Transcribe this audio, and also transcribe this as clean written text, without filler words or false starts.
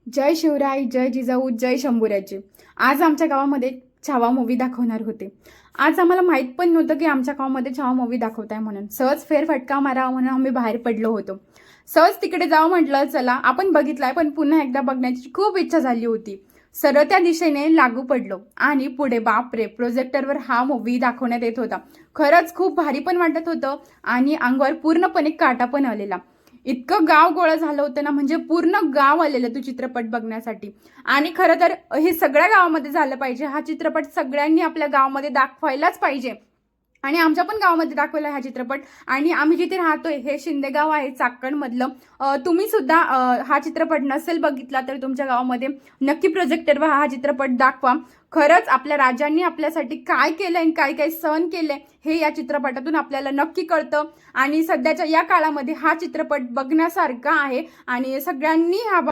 जय शिवराय, जय जिजाऊ, जय शंभूराजे। आज आमच्या गावामध्ये छावा मूवी दाखवणार होते। आज आम्हाला माहित पण नव्हतं की आमच्या गावामध्ये छावा मूवी दाखवताय म्हणून। सहज फेरफटका मारावा म्हणून आम्ही बाहेर पडलो होतो। सहज तिकडे जाऊ म्हटलं, चला आपण बघितलाय पण पुन्हा एकदा बघण्याची खूप इच्छा झाली होती। सरळ त्या दिशेने लागू पडलो आणि पुढे बापरे, प्रोजेक्टरवर हा मूवी दाखवण्यात येत होता। खरंच खूप भारी पण वाटत होतं आणि अंगावर पूर्णपणे काटा पण आलेला। इतकं गाव गोळा झालं होतं ना, म्हणजे पूर्ण गाव आलेलं तो चित्रपट बघण्यासाठी। आणि खरं तर हे सगळ्या गावामध्ये झालं पाहिजे। हा चित्रपट सगळ्यांनी आपल्या गावामध्ये दाखवायलाच पाहिजे आणि आमच्या पण गावामध्ये दाखवला हा चित्रपट। आणि आम्ही जिथे राहतोय हे शिंदे गाव आहे चाकणमधलं। तुम्ही सुद्धा हा चित्रपट नसेल बघितला तर तुमच्या गावामध्ये नक्की प्रोजेक्टरवर हा चित्रपट दाखवा। खरंच आपल्या राजांनी आपल्यासाठी काय केलंय आणि काय काय सहन केलंय हे या चित्रपटातून आपल्याला नक्की कळतं। आणि सध्याच्या या काळामध्ये हा चित्रपट बघण्यासारखा आहे आणि सगळ्यांनी हा